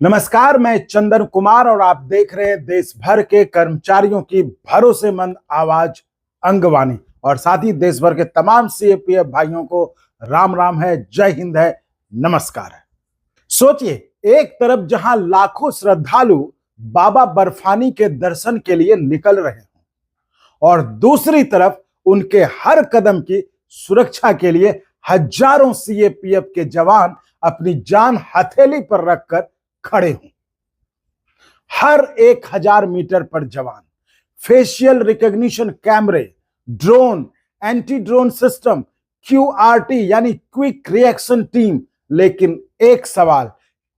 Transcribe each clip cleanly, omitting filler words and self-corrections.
नमस्कार, मैं चंदन कुमार और आप देख रहे हैं देश भर के कर्मचारियों की भरोसेमंद आवाज अंगवाणी। और साथ ही देश भर के तमाम सीएपीएफ भाइयों को राम राम है, जय हिंद है, नमस्कार है। सोचिए, एक तरफ जहां लाखों श्रद्धालु बाबा बर्फानी के दर्शन के लिए निकल रहे हों और दूसरी तरफ उनके हर कदम की सुरक्षा के लिए हजारों सीएपीएफ के जवान अपनी जान हथेली पर रखकर खड़े हों। हर 1000 मीटर पर जवान, फेशियल रिकॉग्निशन कैमरे, drone, anti drone system, QRT यानी क्विक रिएक्शन टीम। लेकिन एक सवाल,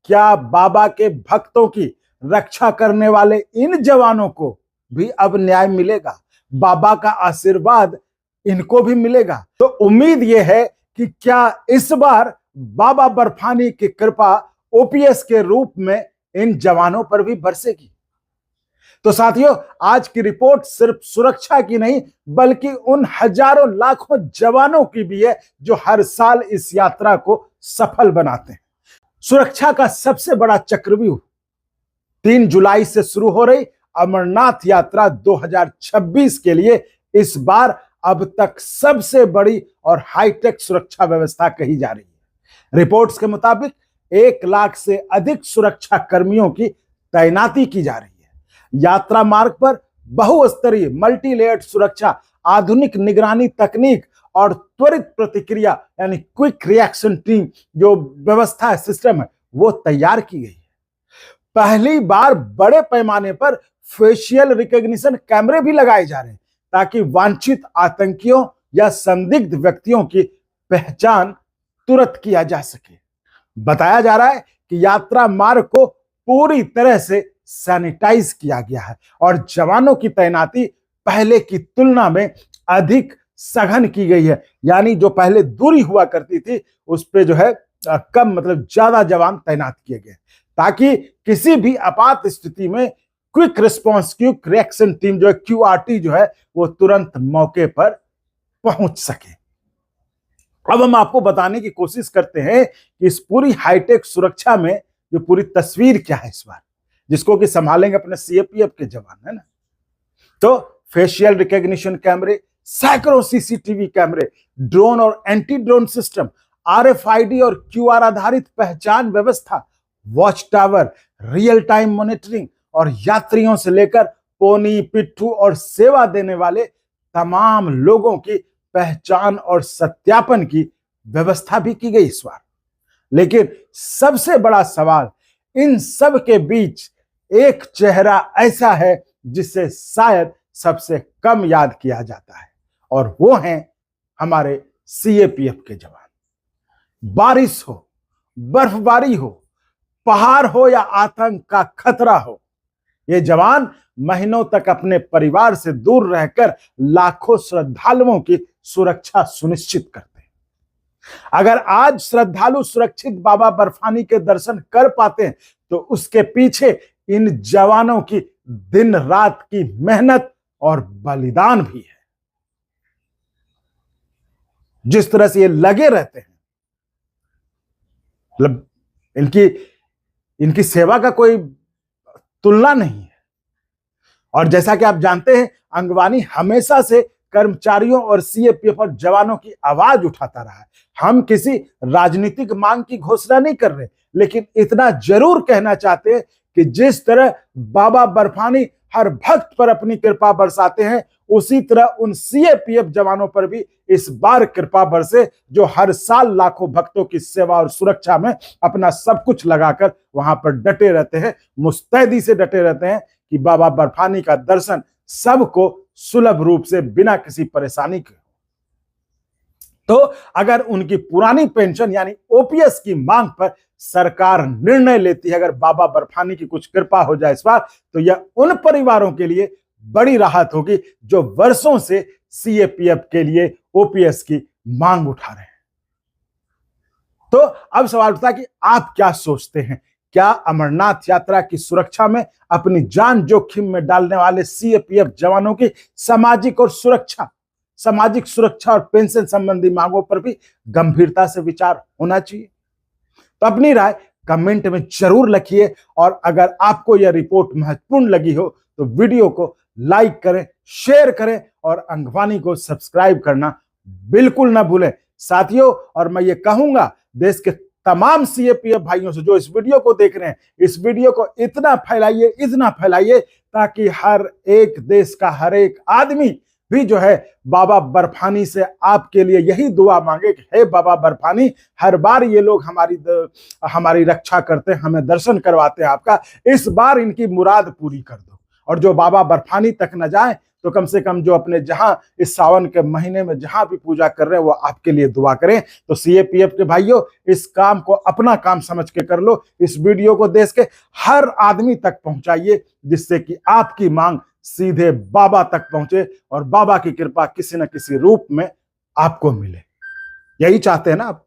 क्या बाबा के भक्तों की रक्षा करने वाले इन जवानों को भी अब न्याय मिलेगा? बाबा का आशीर्वाद इनको भी मिलेगा? तो उम्मीद यह है कि क्या इस बार बाबा बर्फानी की कृपा ओपीएस के रूप में इन जवानों पर भी बरसेगी। तो साथियों, आज की रिपोर्ट सिर्फ सुरक्षा की नहीं बल्कि उन हजारों लाखों जवानों की भी है जो हर साल इस यात्रा को सफल बनाते हैं। सुरक्षा का सबसे बड़ा चक्रव्यूह 3 जुलाई से शुरू हो रही अमरनाथ यात्रा 2026 के लिए इस बार अब तक सबसे बड़ी और हाईटेक सुरक्षा व्यवस्था कही जा रही है। रिपोर्ट्स के मुताबिक 1 लाख से अधिक सुरक्षा कर्मियों की तैनाती की जा रही है। यात्रा मार्ग पर बहुस्तरीय मल्टी लेयर्ड सुरक्षा, आधुनिक निगरानी तकनीक और त्वरित प्रतिक्रिया यानी क्विक रिएक्शन टीम जो व्यवस्था है, सिस्टम है, वो तैयार की गई है। पहली बार बड़े पैमाने पर फेशियल रिकॉग्निशन कैमरे भी लगाए जा रहे हैं ताकि वांछित आतंकियों या संदिग्ध व्यक्तियों की पहचान तुरंत किया जा सके। बताया जा रहा है कि यात्रा मार्ग को पूरी तरह से सैनिटाइज किया गया है और जवानों की तैनाती पहले की तुलना में अधिक सघन की गई है। यानी जो पहले दूरी हुआ करती थी उस पे जो है कम, मतलब ज्यादा जवान तैनात किए गए ताकि किसी भी आपात स्थिति में quick response quick reaction team जो है, क्यूआरटी जो है, वो तुरंत मौके पर पहुंच सके। अब हम आपको बताने की कोशिश करते हैं कि इस पूरी हाईटेक सुरक्षा में जो पूरी तस्वीर क्या है इस बार, जिसको कि संभालेंगे अपने सीएपीएफ के जवान, है ना। तो फेशियल रिकॉग्निशन कैमरे, सैकड़ों सीसीटीवी कैमरे, ड्रोन और एंटी ड्रोन सिस्टम, आरएफआईडी और क्यूआर आधारित पहचान व्यवस्था, watch tower, real time monitoring और यात्रियों से लेकर पोनी, पिट्ठू और सेवा देने वाले तमाम लोगों की पहचान और सत्यापन की व्यवस्था भी की गई इस बार। लेकिन सबसे बड़ा सवाल, इन सब के बीच एक चेहरा ऐसा है जिसे शायद सबसे कम याद किया जाता है और वो हैं हमारे सीएपीएफ के जवान। बारिश हो, बर्फबारी हो, पहाड़ हो या आतंक का खतरा हो, ये जवान महीनों तक अपने परिवार से दूर रहकर लाखों श्रद्धालुओं की सुरक्षा सुनिश्चित करते हैं। अगर आज श्रद्धालु सुरक्षित बाबा बर्फानी के दर्शन कर पाते हैं तो उसके पीछे इन जवानों की दिन रात की मेहनत और बलिदान भी है। जिस तरह से ये लगे रहते हैं, मतलब इनकी सेवा का कोई तुलना नहीं है। और जैसा कि आप जानते हैं, अंगवानी हमेशा से कर्मचारियों और सीएपीएफ और जवानों की आवाज उठाता रहा है। हम किसी राजनीतिक मांग की घोषणा नहीं कर रहे, लेकिन इतना जरूर कहना चाहते हैं कि जिस तरह बाबा बर्फानी हर भक्त पर अपनी कृपा बरसाते हैं, उसी तरह उन सीएपीएफ जवानों पर भी इस बार कृपा बरसे जो हर साल लाखों भक्तों की सेवा और सुरक्षा में अपना सब कुछ लगाकर वहां पर डटे रहते हैं, मुस्तैदी से डटे रहते हैं कि बाबा बर्फानी का दर्शन सबको सुलभ रूप से बिना किसी परेशानी के। तो अगर उनकी पुरानी पेंशन यानी ओपीएस की मांग पर सरकार निर्णय लेती है, अगर बाबा बर्फानी की कुछ कृपा हो जाए इस बार, तो यह उन परिवारों के लिए बड़ी राहत होगी जो वर्षों से सीएपीएफ के लिए ओपीएस की मांग उठा रहे हैं। तो अब सवाल उठता है कि आप क्या सोचते हैं, क्या अमरनाथ यात्रा की सुरक्षा में अपनी जान जोखिम में डालने वाले सीएपीएफ जवानों की सामाजिक सुरक्षा और पेंशन संबंधी मांगों पर भी गंभीरता से विचार होना चाहिए? तो अपनी राय कमेंट में जरूर लिखिए। और अगर आपको यह रिपोर्ट महत्वपूर्ण लगी हो तो वीडियो को लाइक करें, शेयर करें और अंगवानी को सब्सक्राइब करना बिल्कुल ना भूलें साथियों। और मैं ये कहूंगा देश के तमाम सीएपीएफ भाइयों से जो इस वीडियो को देख रहे हैं, इस वीडियो को इतना फैलाइए ताकि हर एक देश का हर एक आदमी भी जो है बाबा बर्फानी से आपके लिए यही दुआ मांगे कि हे बाबा बर्फानी, हर बार ये लोग हमारी रक्षा करते हैं, हमें दर्शन करवाते हैं आपका, इस बार इनकी मुराद पूरी कर दो। और जो बाबा बर्फानी तक न जाए तो कम से कम जो अपने जहां इस सावन के महीने में जहां भी पूजा कर रहे हैं वो आपके लिए दुआ करें। तो सीएपीएफ के भाइयों, इस काम को अपना काम समझ के कर लो। इस वीडियो को देश के हर आदमी तक पहुंचाइए जिससे कि आपकी मांग सीधे बाबा तक पहुंचे और बाबा की कृपा किसी न किसी रूप में आपको मिले। यही चाहते हैं ना आप?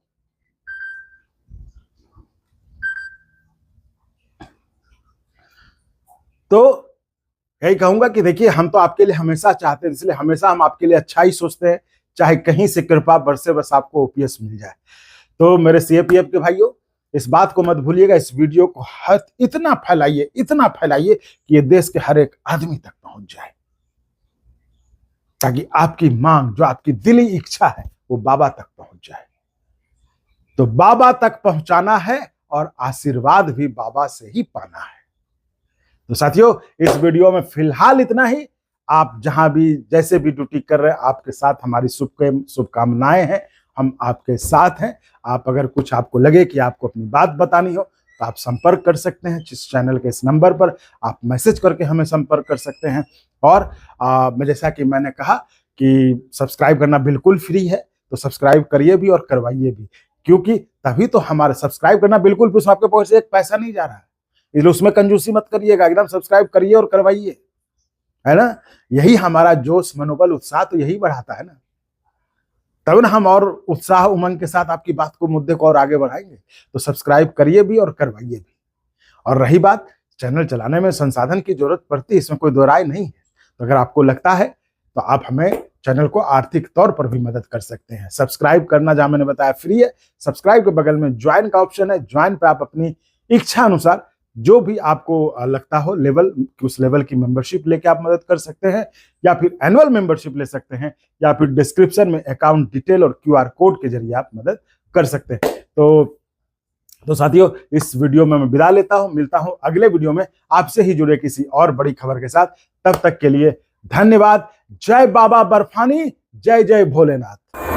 तो यही कहूंगा कि देखिए, हम तो आपके लिए हमेशा चाहते हैं, इसलिए हमेशा हम आपके लिए अच्छा ही सोचते हैं, चाहे कहीं से कृपा बरसे, बस आपको ओपीएस मिल जाए। तो मेरे सीएपीएफ के भाइयों, इस बात को मत भूलिएगा, इस वीडियो को इतना फैलाइए कि ये देश के हर एक आदमी तक पहुंच जाए, ताकि आपकी मांग, जो आपकी दिली इच्छा है, वो बाबा तक पहुंच जाए। तो बाबा तक पहुंचाना है और आशीर्वाद भी बाबा से ही पाना है। तो साथियों, इस वीडियो में फिलहाल इतना ही। आप जहां भी जैसे भी ड्यूटी कर रहे हैं, आपके साथ हमारी शुभकामनाएं हैं, हम आपके साथ हैं। आप अगर कुछ आपको लगे कि आपको अपनी बात बतानी हो तो आप संपर्क कर सकते हैं जिस चैनल के इस नंबर पर, आप मैसेज करके हमें संपर्क कर सकते हैं। और मैं जैसा कि मैंने कहा कि सब्सक्राइब करना बिल्कुल फ्री है, तो सब्सक्राइब करिए भी और करवाइए भी, क्योंकि तभी तो हमारे सब्सक्राइब करना बिल्कुल भी आपके पॉकेट से एक पैसा नहीं जा रहा है, इसलिए उसमें कंजूसी मत करिएगा, एकदम सब्सक्राइब करिए और करवाइए, है ना। यही हमारा जोश, मनोबल, उत्साह तो यही बढ़ाता है ना, तब ना हम और उत्साह उमंग के साथ आपकी बात को, मुद्दे को और आगे बढ़ाएंगे। तो सब्सक्राइब करिए भी और करवाइए भी। और रही बात, चैनल चलाने में संसाधन की जरूरत पड़ती है, इसमें कोई दो राय नहीं है। तो अगर आपको लगता है तो आप हमें चैनल को आर्थिक तौर पर भी मदद कर सकते हैं। सब्सक्राइब करना, जहां मैंने बताया, फ्री है। सब्सक्राइब के बगल में ज्वाइन का ऑप्शन है, ज्वाइन पे आप अपनी इच्छा अनुसार जो भी आपको लगता हो लेवल, उस लेवल की मेंबरशिप लेके आप मदद कर सकते हैं, या फिर एनुअल मेंबरशिप ले सकते हैं, या फिर डिस्क्रिप्शन में अकाउंट डिटेल और क्यूआर कोड के जरिए आप मदद कर सकते हैं। तो साथियों, इस वीडियो में मैं विदा लेता हूं, मिलता हूं अगले वीडियो में आपसे ही जुड़े किसी और बड़ी खबर के साथ। तब तक के लिए धन्यवाद। जय बाबा बर्फानी, जय जय भोलेनाथ।